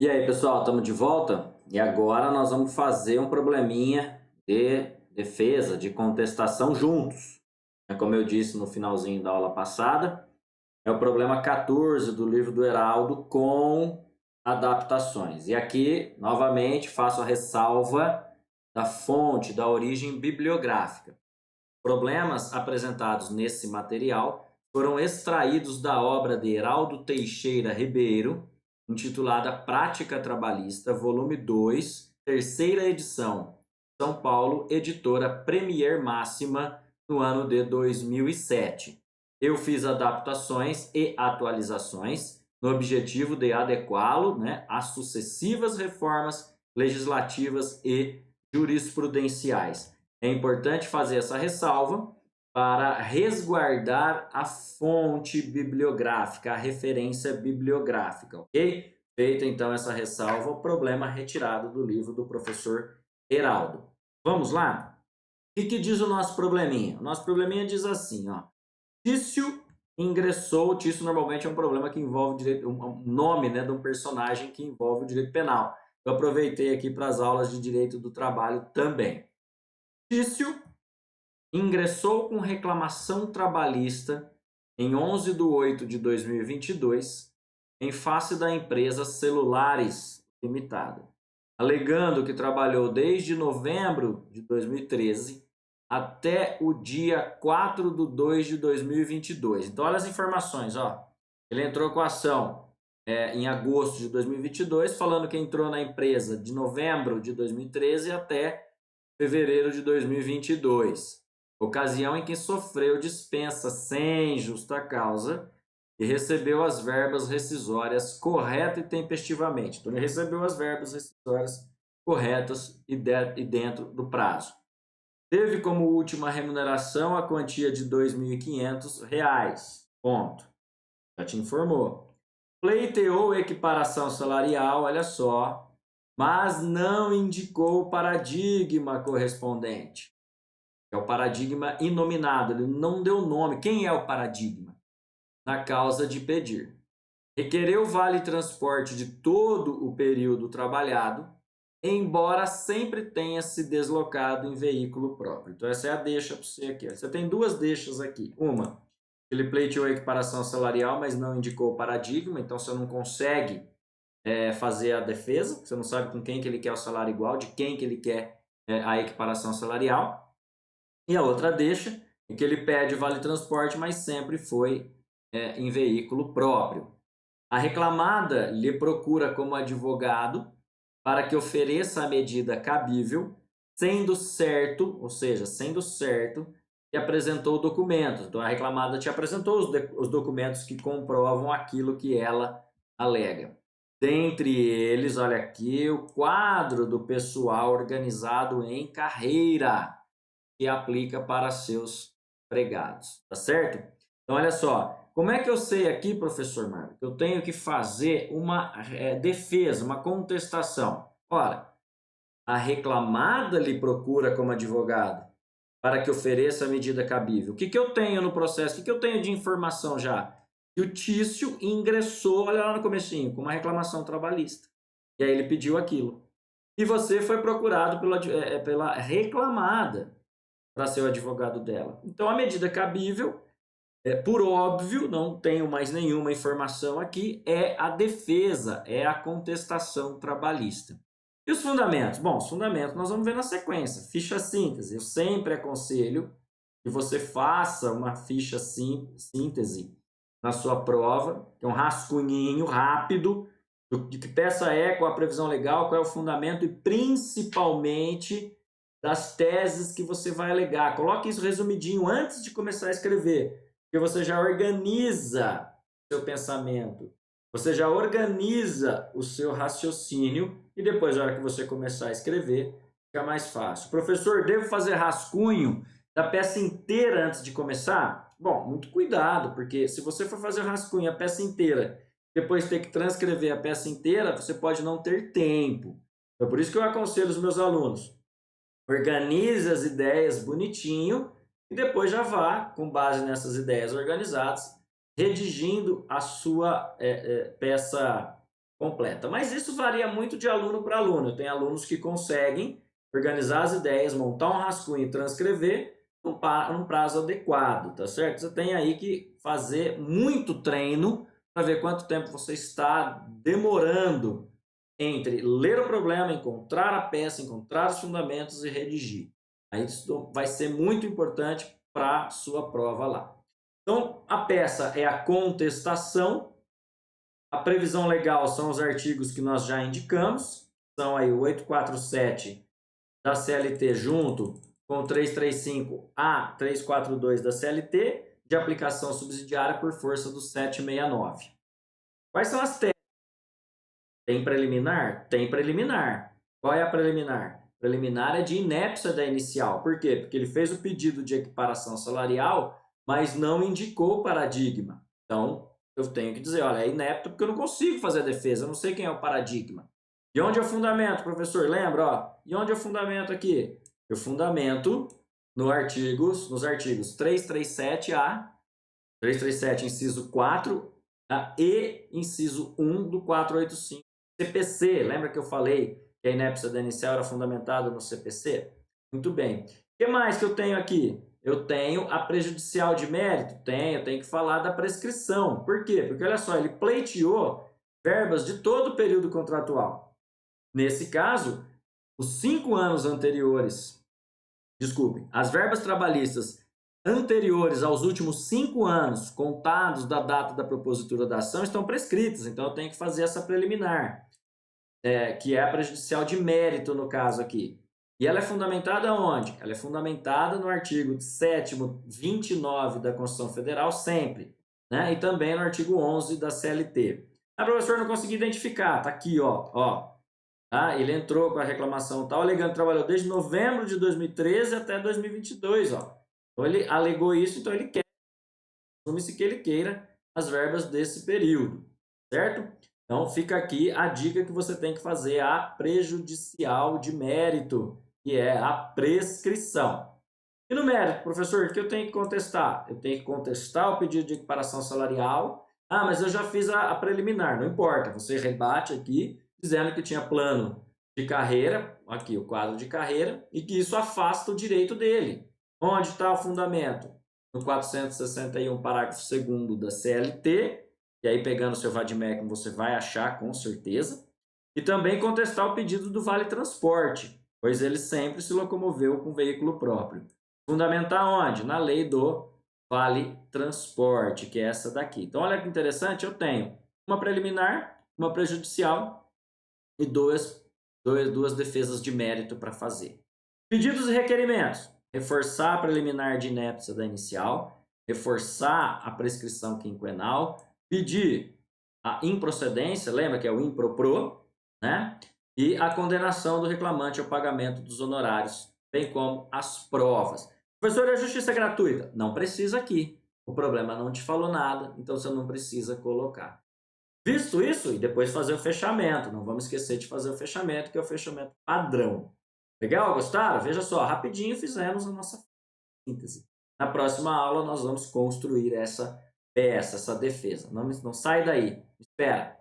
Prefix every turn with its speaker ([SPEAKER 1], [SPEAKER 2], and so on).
[SPEAKER 1] E aí, pessoal, estamos de volta? E agora nós vamos fazer um probleminha de defesa, de contestação juntos. Como eu disse no finalzinho da aula passada, é o problema 14 do livro do Heraldo com adaptações. E aqui, novamente, faço a ressalva da fonte, da origem bibliográfica. Problemas apresentados nesse material foram extraídos da obra de Heraldo Teixeira Ribeiro, intitulada Prática Trabalhista, volume 2, terceira edição, São Paulo, editora Premier Máxima, no ano de 2007. Eu fiz adaptações e atualizações no objetivo de adequá-lo, às sucessivas reformas legislativas e jurisprudenciais. É importante fazer essa ressalva para resguardar a fonte bibliográfica, a referência bibliográfica, ok? Feita então essa ressalva, o problema retirado do livro do professor Heraldo. Vamos lá? O que diz o nosso probleminha? O nosso probleminha diz assim, ó. Tício ingressou, Tício normalmente é um problema que envolve direito, um nome, de um personagem que envolve o direito penal. Eu aproveitei aqui para as aulas de direito do trabalho também. Tício ingressou com reclamação trabalhista em 11 de 8 de 2022 em face da empresa Celulares Limitada, alegando que trabalhou desde novembro de 2013 até o dia 4 de 2 de 2022. Então, olha as informações, ó. Ele entrou com a ação em agosto de 2022, falando que entrou na empresa de novembro de 2013 até fevereiro de 2022, ocasião em que sofreu dispensa sem justa causa e recebeu as verbas rescisórias correta e tempestivamente. Então, ele recebeu as verbas rescisórias corretas e dentro do prazo. Teve como última remuneração a quantia de R$ 2.500. Ponto. Já te informou. Pleiteou equiparação salarial, olha só, mas não indicou o paradigma correspondente. É o paradigma inominado, ele não deu nome. Quem é o paradigma? Na causa de pedir. Requereu vale transporte de todo o período trabalhado, embora sempre tenha se deslocado em veículo próprio. Então, essa é a deixa para você aqui. Você tem duas deixas aqui. Uma, ele pleiteou a equiparação salarial, mas não indicou o paradigma, então você não consegue fazer a defesa, você não sabe com quem que ele quer o salário igual, de quem que ele quer a equiparação salarial. E a outra deixa é que ele pede vale transporte, mas sempre foi em veículo próprio. A reclamada lhe procura como advogado para que ofereça a medida cabível, sendo certo, ou seja, sendo certo que apresentou documentos. Então, a reclamada te apresentou os documentos que comprovam aquilo que ela alega. Dentre eles, olha aqui, o quadro do pessoal organizado em carreira, que aplica para seus empregados, tá certo? Então, olha só, como é que eu sei aqui, professor Marco, que eu tenho que fazer uma defesa, uma contestação? Ora, a reclamada lhe procura como advogado para que ofereça a medida cabível. O que eu tenho no processo? O que eu tenho de informação já? Que o Tício ingressou, olha lá no comecinho, com uma reclamação trabalhista. E aí ele pediu aquilo. E você foi procurado pela reclamada para ser o advogado dela. Então, a medida cabível, por óbvio, não tenho mais nenhuma informação aqui, é a defesa, é a contestação trabalhista. E os fundamentos? Bom, os fundamentos nós vamos ver na sequência. Ficha síntese. Eu sempre aconselho que você faça uma ficha síntese na sua prova, que é um rascunhinho rápido de que peça é, qual a previsão legal, qual é o fundamento e principalmente das teses que você vai alegar. Coloque isso resumidinho antes de começar a escrever, porque você já organiza o seu pensamento, você já organiza o seu raciocínio e depois, na hora que você começar a escrever, fica mais fácil. Professor, devo fazer rascunho da peça inteira antes de começar? Bom, muito cuidado, porque se você for fazer rascunho a peça inteira, depois ter que transcrever a peça inteira, você pode não ter tempo. Então, por isso que eu aconselho os meus alunos, organize as ideias bonitinho e depois já vá, com base nessas ideias organizadas, redigindo a sua peça completa. Mas isso varia muito de aluno para aluno. Eu tenho alunos que conseguem organizar as ideias, montar um rascunho e transcrever num prazo adequado, tá certo? Você tem aí que fazer muito treino para ver quanto tempo você está demorando entre ler o problema, encontrar a peça, encontrar os fundamentos e redigir. Aí isso vai ser muito importante para a sua prova lá. Então, a peça é a contestação, a previsão legal são os artigos que nós já indicamos, são aí o 847 da CLT junto com o 335A 342 da CLT, de aplicação subsidiária por força do 769. Quais são as técnicas? Tem preliminar? Tem preliminar. Qual é a preliminar? Preliminar é de inépcia da inicial. Por quê? Porque ele fez o pedido de equiparação salarial, mas não indicou o paradigma. Então, eu tenho que dizer, olha, é inepto porque eu não consigo fazer a defesa, eu não sei quem é o paradigma. E onde é o fundamento, professor? Lembra? Ó, e onde é o fundamento aqui? Eu fundamento nos artigos 337A, 337, inciso 4, e inciso 1 do 485 CPC. Lembra que eu falei que a inépcia da inicial era fundamentada no CPC? Muito bem. O que mais que eu tenho aqui? Eu tenho a prejudicial de mérito? Tenho que falar da prescrição. Por quê? Porque, olha só, ele pleiteou verbas de todo o período contratual. Nesse caso, os 5 anos anteriores, desculpe, as verbas trabalhistas anteriores aos últimos 5 anos, contados da data da propositura da ação, estão prescritas. Então, eu tenho que fazer essa preliminar, que é a prejudicial de mérito, no caso aqui. E ela é fundamentada onde? Ela é fundamentada no artigo 7º, 29 da Constituição Federal, sempre. Né? E também no artigo 11 da CLT. Ah, professor, não consegui identificar. Tá aqui, ó. Tá? Ele entrou com a reclamação tal, alegando que trabalhou desde novembro de 2013 até 2022, ó. Então, ele alegou isso, então ele quer, assume-se que ele queira as verbas desse período, certo? Então, fica aqui a dica que você tem que fazer, a prejudicial de mérito, que é a prescrição. E no mérito, professor, o que eu tenho que contestar? Eu tenho que contestar o pedido de equiparação salarial. Ah, mas eu já fiz a preliminar, não importa. Você rebate aqui, dizendo que tinha plano de carreira, aqui o quadro de carreira, e que isso afasta o direito dele. Onde está o fundamento? No 461, parágrafo 2º da CLT, e aí pegando o seu vademecum você vai achar com certeza. E também contestar o pedido do Vale Transporte, pois ele sempre se locomoveu com veículo próprio. Fundamentar onde? Na lei do Vale Transporte, que é essa daqui. Então, olha que interessante, eu tenho uma preliminar, uma prejudicial e duas defesas de mérito para fazer. Pedidos e requerimentos. Reforçar a preliminar de inépcia da inicial, reforçar a prescrição quinquenal, pedir a improcedência, lembra que é o impropro, né? E a condenação do reclamante ao pagamento dos honorários, bem como as provas. Professor, a justiça é gratuita? Não precisa aqui. O problema não te falou nada, então você não precisa colocar. Visto isso, e depois fazer o fechamento. Não vamos esquecer de fazer o fechamento, que é o fechamento padrão. Legal? Gostaram? Veja só, rapidinho fizemos a nossa síntese. Na próxima aula nós vamos construir essa peça, essa defesa. Não sai daí. Espera.